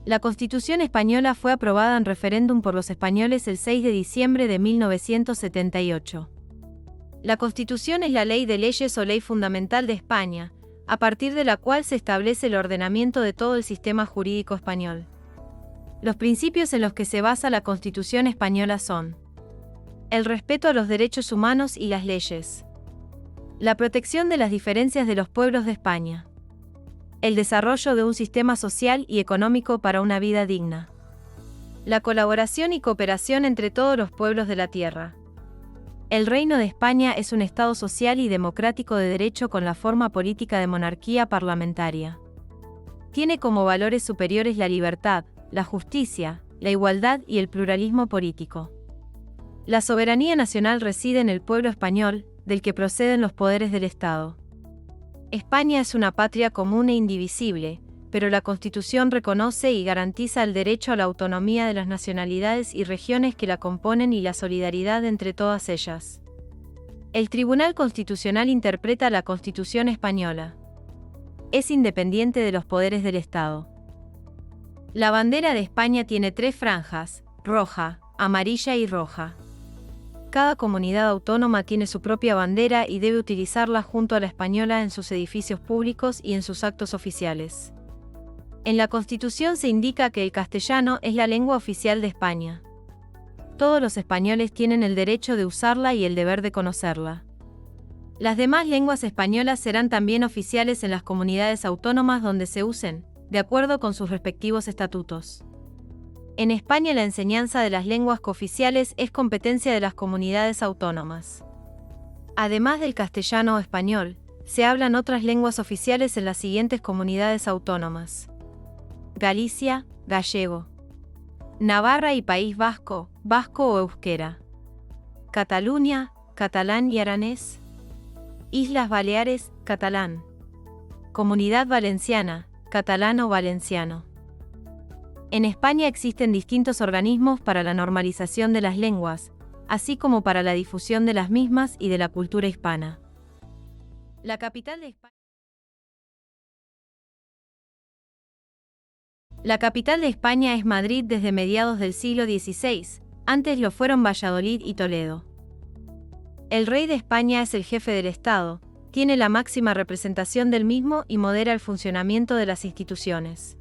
La Constitución española fue aprobada en referéndum por los españoles el 6 de diciembre de 1978. La Constitución es la ley de leyes o ley fundamental de España, a partir de la cual se establece el ordenamiento de todo el sistema jurídico español. Los principios en los que se basa la Constitución española son: el respeto a los derechos humanos y las leyes, la protección de las diferencias de los pueblos de España, el desarrollo de un sistema social y económico para una vida digna, la colaboración y cooperación entre todos los pueblos de la tierra. El Reino de España es un Estado social y democrático de derecho con la forma política de monarquía parlamentaria. Tiene como valores superiores la libertad, la justicia, la igualdad y el pluralismo político. La soberanía nacional reside en el pueblo español, del que proceden los poderes del Estado. España es una patria común e indivisible, pero la Constitución reconoce y garantiza el derecho a la autonomía de las nacionalidades y regiones que la componen y la solidaridad entre todas ellas. El Tribunal Constitucional interpreta la Constitución española. Es independiente de los poderes del Estado. La bandera de España tiene 3 franjas: roja, amarilla y roja. Cada comunidad autónoma tiene su propia bandera y debe utilizarla junto a la española en sus edificios públicos y en sus actos oficiales. En la Constitución se indica que el castellano es la lengua oficial de España. Todos los españoles tienen el derecho de usarla y el deber de conocerla. Las demás lenguas españolas serán también oficiales en las comunidades autónomas donde se usen, de acuerdo con sus respectivos estatutos. En España la enseñanza de las lenguas cooficiales es competencia de las comunidades autónomas. Además del castellano o español, se hablan otras lenguas oficiales en las siguientes comunidades autónomas: Galicia, gallego; Navarra y País Vasco, vasco o euskera; Cataluña, catalán y aranés; Islas Baleares, catalán; Comunidad Valenciana, catalán o valenciano. En España existen distintos organismos para la normalización de las lenguas, así como para la difusión de las mismas y de la cultura hispana. La capital de España es Madrid desde mediados del siglo XVI, antes lo fueron Valladolid y Toledo. El rey de España es el jefe del Estado, tiene la máxima representación del mismo y modera el funcionamiento de las instituciones.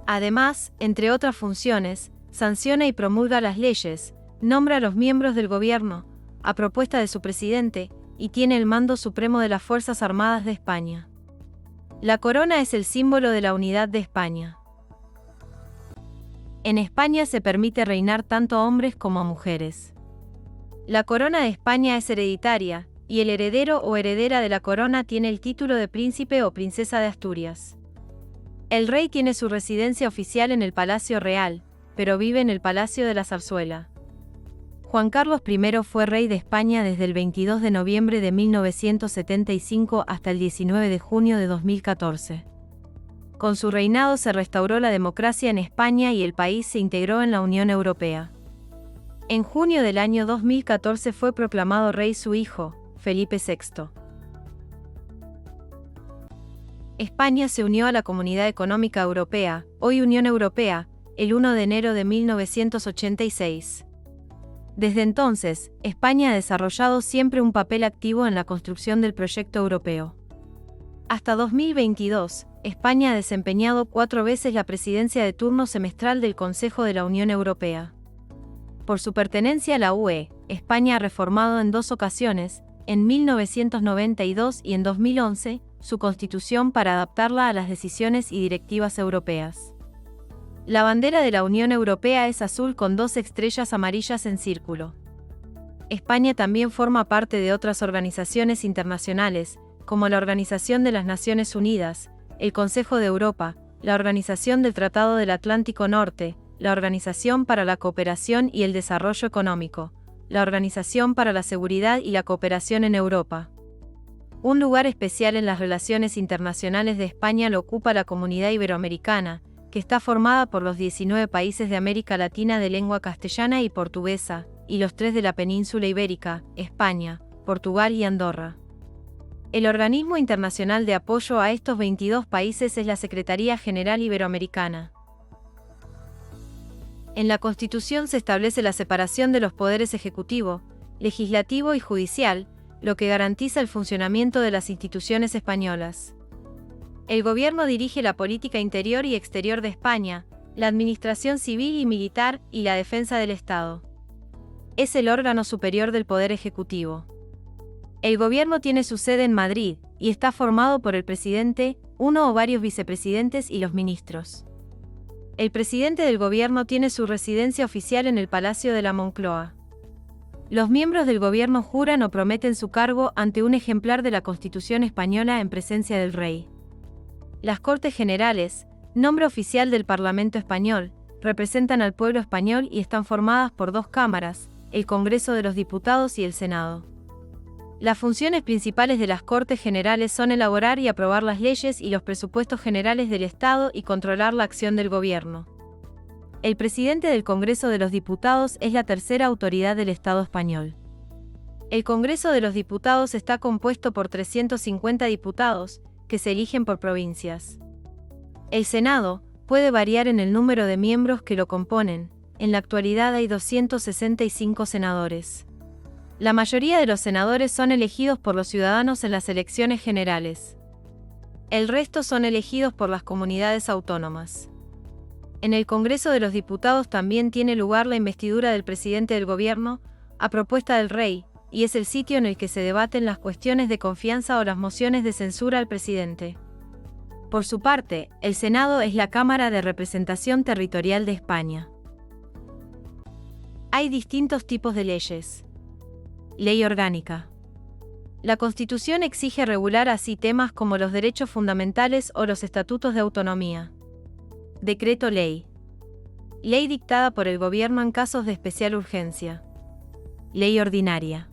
Además, entre otras funciones, sanciona y promulga las leyes, nombra a los miembros del gobierno, a propuesta de su presidente, y tiene el mando supremo de las Fuerzas Armadas de España. La corona es el símbolo de la unidad de España. En España se permite reinar tanto a hombres como a mujeres. La corona de España es hereditaria, y el heredero o heredera de la corona tiene el título de príncipe o princesa de Asturias. El rey tiene su residencia oficial en el Palacio Real, pero vive en el Palacio de la Zarzuela. Juan Carlos I fue rey de España desde el 22 de noviembre de 1975 hasta el 19 de junio de 2014. Con su reinado se restauró la democracia en España y el país se integró en la Unión Europea. En junio del año 2014 fue proclamado rey su hijo, Felipe VI. España se unió a la Comunidad Económica Europea, hoy Unión Europea, el 1 de enero de 1986. Desde entonces, España ha desarrollado siempre un papel activo en la construcción del proyecto europeo. Hasta 2022, España ha desempeñado 4 veces la presidencia de turno semestral del Consejo de la Unión Europea. Por su pertenencia a la UE, España ha reformado en 2 ocasiones, en 1992 y en 2011, su constitución para adaptarla a las decisiones y directivas europeas. La bandera de la Unión Europea es azul con 2 estrellas amarillas en círculo. España también forma parte de otras organizaciones internacionales, como la Organización de las Naciones Unidas, el Consejo de Europa, la Organización del Tratado del Atlántico Norte, la Organización para la Cooperación y el Desarrollo Económico, la Organización para la Seguridad y la Cooperación en Europa. Un lugar especial en las relaciones internacionales de España lo ocupa la Comunidad Iberoamericana, que está formada por los 19 países de América Latina de lengua castellana y portuguesa, y los 3 de la península ibérica, España, Portugal y Andorra. El organismo internacional de apoyo a estos 22 países es la Secretaría General Iberoamericana. En la Constitución se establece la separación de los poderes ejecutivo, legislativo y judicial, lo que garantiza el funcionamiento de las instituciones españolas. El gobierno dirige la política interior y exterior de España, la administración civil y militar y la defensa del Estado. Es el órgano superior del Poder Ejecutivo. El gobierno tiene su sede en Madrid y está formado por el presidente, uno o varios vicepresidentes y los ministros. El presidente del gobierno tiene su residencia oficial en el Palacio de la Moncloa. Los miembros del gobierno juran o prometen su cargo ante un ejemplar de la Constitución española en presencia del rey. Las Cortes Generales, nombre oficial del Parlamento español, representan al pueblo español y están formadas por dos cámaras, el Congreso de los Diputados y el Senado. Las funciones principales de las Cortes Generales son elaborar y aprobar las leyes y los presupuestos generales del Estado y controlar la acción del gobierno. El presidente del Congreso de los Diputados es la tercera autoridad del Estado español. El Congreso de los Diputados está compuesto por 350 diputados, que se eligen por provincias. El Senado puede variar en el número de miembros que lo componen. En la actualidad hay 265 senadores. La mayoría de los senadores son elegidos por los ciudadanos en las elecciones generales. El resto son elegidos por las comunidades autónomas. En el Congreso de los Diputados también tiene lugar la investidura del presidente del gobierno, a propuesta del rey, y es el sitio en el que se debaten las cuestiones de confianza o las mociones de censura al presidente. Por su parte, el Senado es la Cámara de Representación Territorial de España. Hay distintos tipos de leyes. Ley orgánica. La Constitución exige regular así temas como los derechos fundamentales o los estatutos de autonomía. Decreto ley. Ley dictada por el gobierno en casos de especial urgencia. Ley ordinaria.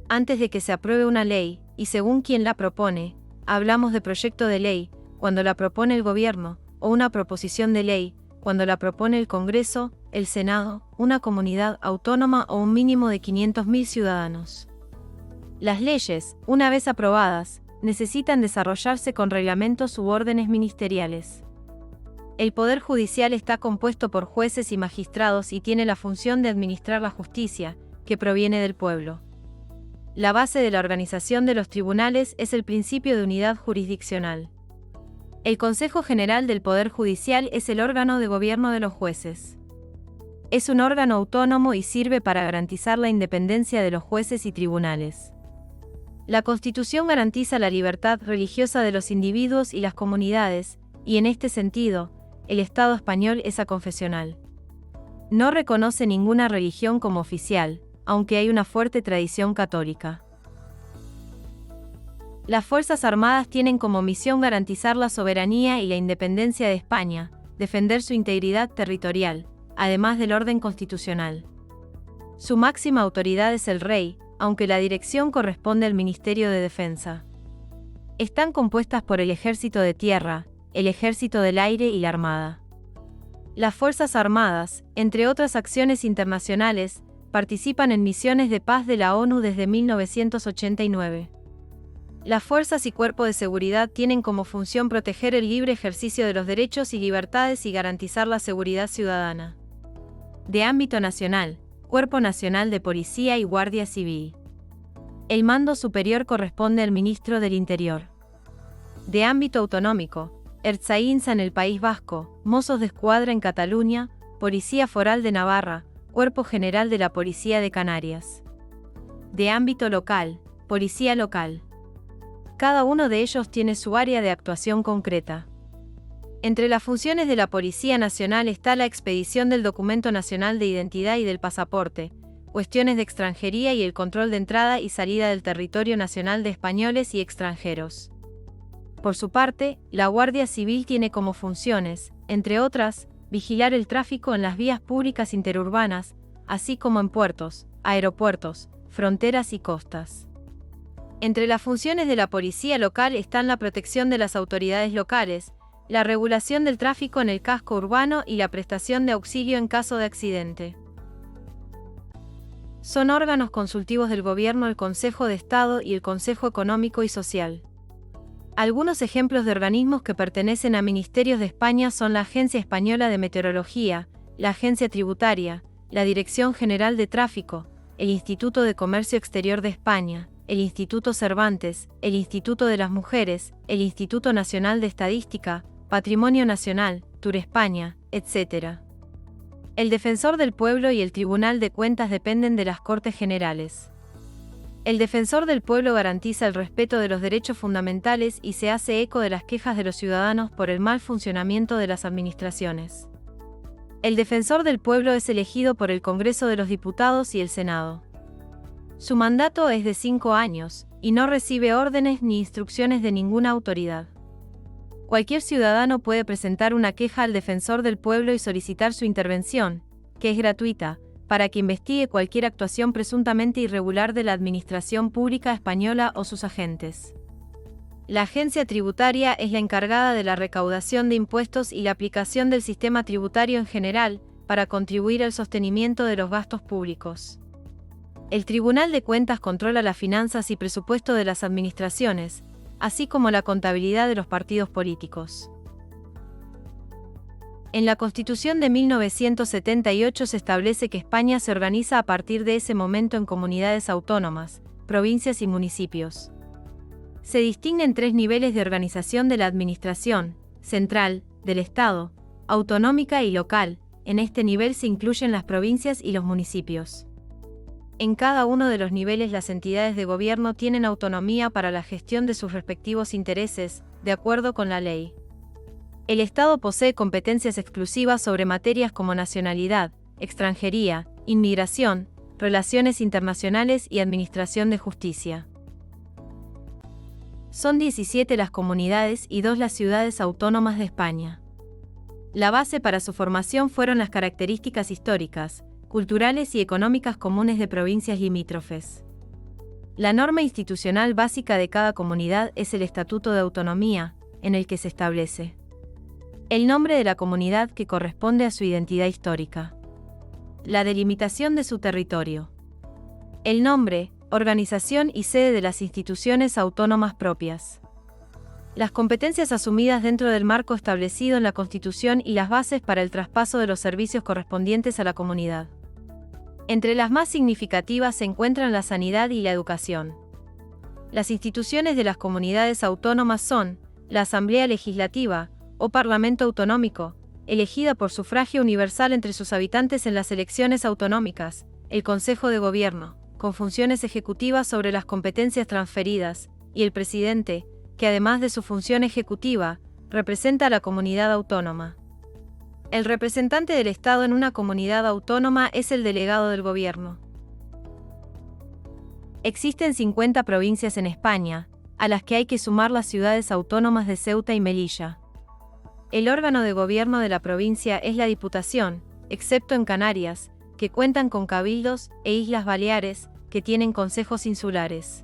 Antes de que se apruebe una ley, y según quien la propone, hablamos de proyecto de ley, cuando la propone el gobierno, o una proposición de ley, cuando la propone el Congreso, el Senado, una comunidad autónoma o un mínimo de 500.000 ciudadanos. Las leyes, una vez aprobadas, necesitan desarrollarse con reglamentos u órdenes ministeriales. El Poder Judicial está compuesto por jueces y magistrados y tiene la función de administrar la justicia, que proviene del pueblo. La base de la organización de los tribunales es el principio de unidad jurisdiccional. El Consejo General del Poder Judicial es el órgano de gobierno de los jueces. Es un órgano autónomo y sirve para garantizar la independencia de los jueces y tribunales. La Constitución garantiza la libertad religiosa de los individuos y las comunidades, y en este sentido, el Estado español es aconfesional. No reconoce ninguna religión como oficial, aunque hay una fuerte tradición católica. Las Fuerzas Armadas tienen como misión garantizar la soberanía y la independencia de España, defender su integridad territorial, además del orden constitucional. Su máxima autoridad es el rey, aunque la dirección corresponde al Ministerio de Defensa. Están compuestas por el Ejército de Tierra, el Ejército del Aire y la Armada. Las Fuerzas Armadas, entre otras acciones internacionales, participan en misiones de paz de la ONU desde 1989. Las fuerzas y cuerpo de seguridad tienen como función proteger el libre ejercicio de los derechos y libertades y garantizar la seguridad ciudadana. De ámbito nacional, Cuerpo Nacional de Policía y Guardia Civil. El mando superior corresponde al Ministro del Interior. De ámbito autonómico, Ertzaintza en el País Vasco, Mossos de Escuadra en Cataluña, Policía Foral de Navarra, Cuerpo General de la Policía de Canarias. De ámbito local, Policía Local. Cada uno de ellos tiene su área de actuación concreta. Entre las funciones de la Policía Nacional está la expedición del Documento Nacional de Identidad y del pasaporte, cuestiones de extranjería y el control de entrada y salida del territorio nacional de españoles y extranjeros. Por su parte, la Guardia Civil tiene como funciones, entre otras, vigilar el tráfico en las vías públicas interurbanas, así como en puertos, aeropuertos, fronteras y costas. Entre las funciones de la policía local están la protección de las autoridades locales, la regulación del tráfico en el casco urbano y la prestación de auxilio en caso de accidente. Son órganos consultivos del Gobierno el Consejo de Estado y el Consejo Económico y Social. Algunos ejemplos de organismos que pertenecen a ministerios de España son la Agencia Española de Meteorología, la Agencia Tributaria, la Dirección General de Tráfico, el Instituto de Comercio Exterior de España, el Instituto Cervantes, el Instituto de las Mujeres, el Instituto Nacional de Estadística, Patrimonio Nacional, Turespaña, etc. El Defensor del Pueblo y el Tribunal de Cuentas dependen de las Cortes Generales. El Defensor del Pueblo garantiza el respeto de los derechos fundamentales y se hace eco de las quejas de los ciudadanos por el mal funcionamiento de las administraciones. El Defensor del Pueblo es elegido por el Congreso de los Diputados y el Senado. Su mandato es de 5 años, y no recibe órdenes ni instrucciones de ninguna autoridad. Cualquier ciudadano puede presentar una queja al Defensor del Pueblo y solicitar su intervención, que es gratuita, para que investigue cualquier actuación presuntamente irregular de la administración pública española o sus agentes. La agencia tributaria es la encargada de la recaudación de impuestos y la aplicación del sistema tributario en general, para contribuir al sostenimiento de los gastos públicos. El Tribunal de Cuentas controla las finanzas y presupuesto de las administraciones, así como la contabilidad de los partidos políticos. En la Constitución de 1978 se establece que España se organiza a partir de ese momento en comunidades autónomas, provincias y municipios. Se distinguen 3 niveles de organización de la administración: central, del Estado, autonómica y local. En este nivel se incluyen las provincias y los municipios. En cada uno de los niveles las entidades de gobierno tienen autonomía para la gestión de sus respectivos intereses, de acuerdo con la ley. El Estado posee competencias exclusivas sobre materias como nacionalidad, extranjería, inmigración, relaciones internacionales y administración de justicia. Son 17 las comunidades y 2 las ciudades autónomas de España. La base para su formación fueron las características históricas, culturales y económicas comunes de provincias limítrofes. La norma institucional básica de cada comunidad es el Estatuto de Autonomía, en el que se establece el nombre de la comunidad que corresponde a su identidad histórica, la delimitación de su territorio, el nombre, organización y sede de las instituciones autónomas propias, las competencias asumidas dentro del marco establecido en la Constitución y las bases para el traspaso de los servicios correspondientes a la comunidad. Entre las más significativas se encuentran la sanidad y la educación. Las instituciones de las comunidades autónomas son la Asamblea Legislativa, o Parlamento Autonómico, elegida por sufragio universal entre sus habitantes en las elecciones autonómicas, el Consejo de Gobierno, con funciones ejecutivas sobre las competencias transferidas, y el presidente, que además de su función ejecutiva, representa a la comunidad autónoma. El representante del Estado en una comunidad autónoma es el delegado del gobierno. Existen 50 provincias en España, a las que hay que sumar las ciudades autónomas de Ceuta y Melilla. El órgano de gobierno de la provincia es la Diputación, excepto en Canarias, que cuentan con cabildos, e Islas Baleares, que tienen consejos insulares.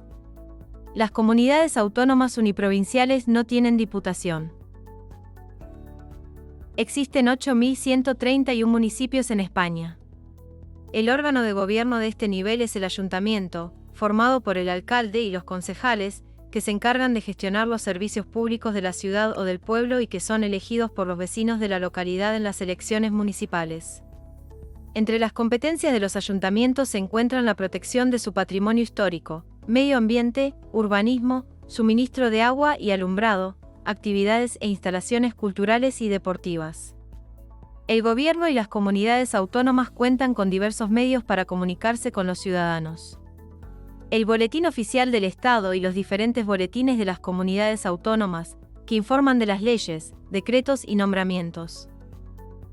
Las comunidades autónomas uniprovinciales no tienen diputación. Existen 8.131 municipios en España. El órgano de gobierno de este nivel es el ayuntamiento, formado por el alcalde y los concejales, que se encargan de gestionar los servicios públicos de la ciudad o del pueblo y que son elegidos por los vecinos de la localidad en las elecciones municipales. Entre las competencias de los ayuntamientos se encuentran la protección de su patrimonio histórico, medio ambiente, urbanismo, suministro de agua y alumbrado, actividades e instalaciones culturales y deportivas. El gobierno y las comunidades autónomas cuentan con diversos medios para comunicarse con los ciudadanos. El Boletín Oficial del Estado y los diferentes boletines de las comunidades autónomas, que informan de las leyes, decretos y nombramientos.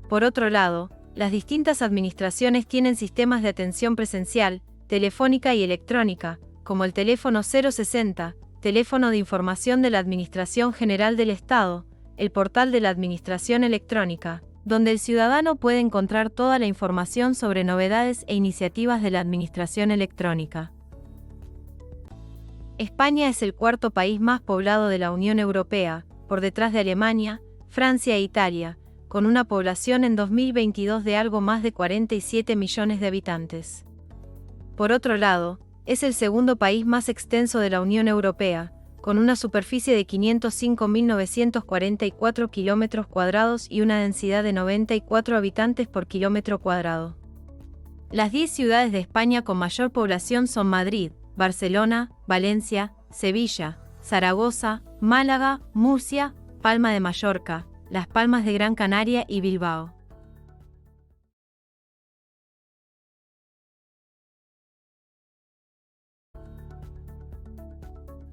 Por otro lado, las distintas administraciones tienen sistemas de atención presencial, telefónica y electrónica, como el teléfono 060, teléfono de información de la Administración General del Estado, el portal de la Administración Electrónica, donde el ciudadano puede encontrar toda la información sobre novedades e iniciativas de la Administración Electrónica. España es el 4º país más poblado de la Unión Europea, por detrás de Alemania, Francia e Italia, con una población en 2022 de algo más de 47 millones de habitantes. Por otro lado, es el 2º país más extenso de la Unión Europea, con una superficie de 505.944 kilómetros cuadrados y una densidad de 94 habitantes por kilómetro cuadrado. Las 10 ciudades de España con mayor población son Madrid, Barcelona, Valencia, Sevilla, Zaragoza, Málaga, Murcia, Palma de Mallorca, Las Palmas de Gran Canaria y Bilbao.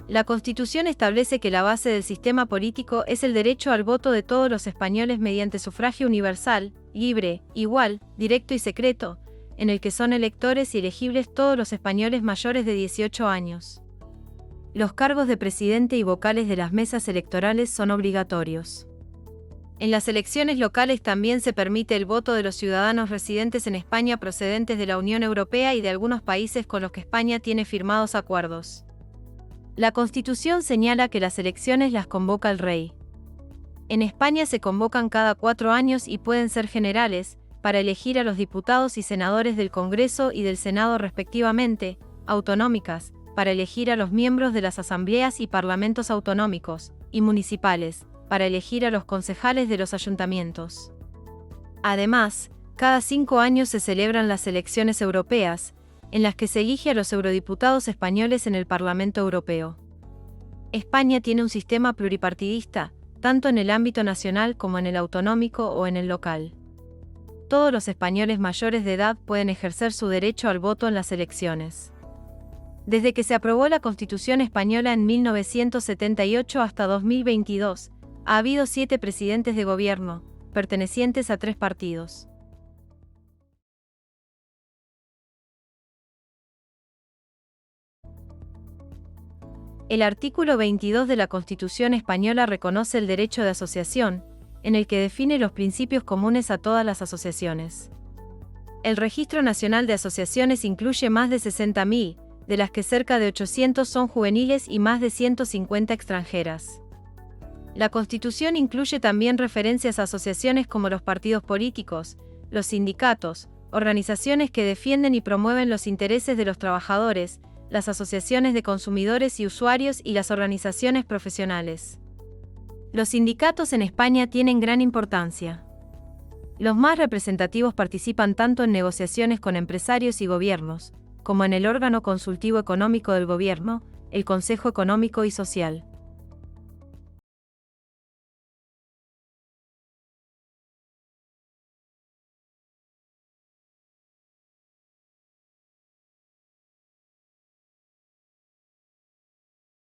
La Constitución establece que la base del sistema político es el derecho al voto de todos los españoles mediante sufragio universal, libre, igual, directo y secreto, en el que son electores y elegibles todos los españoles mayores de 18 años. Los cargos de presidente y vocales de las mesas electorales son obligatorios. En las elecciones locales también se permite el voto de los ciudadanos residentes en España procedentes de la Unión Europea y de algunos países con los que España tiene firmados acuerdos. La Constitución señala que las elecciones las convoca el Rey. En España se convocan cada 4 años y pueden ser generales, para elegir a los diputados y senadores del Congreso y del Senado respectivamente, autonómicas, para elegir a los miembros de las asambleas y parlamentos autonómicos, y municipales, para elegir a los concejales de los ayuntamientos. Además, cada 5 años se celebran las elecciones europeas, en las que se elige a los eurodiputados españoles en el Parlamento Europeo. España tiene un sistema pluripartidista, tanto en el ámbito nacional como en el autonómico o en el local. Todos los españoles mayores de edad pueden ejercer su derecho al voto en las elecciones. Desde que se aprobó la Constitución española en 1978 hasta 2022, ha habido 7 presidentes de gobierno, pertenecientes a 3 partidos. El artículo 22 de la Constitución española reconoce el derecho de asociación, en el que define los principios comunes a todas las asociaciones. El Registro Nacional de Asociaciones incluye más de 60.000, de las que cerca de 800 son juveniles y más de 150 extranjeras. La Constitución incluye también referencias a asociaciones como los partidos políticos, los sindicatos, organizaciones que defienden y promueven los intereses de los trabajadores, las asociaciones de consumidores y usuarios y las organizaciones profesionales. Los sindicatos en España tienen gran importancia. Los más representativos participan tanto en negociaciones con empresarios y gobiernos, como en el órgano consultivo económico del gobierno, el Consejo Económico y Social.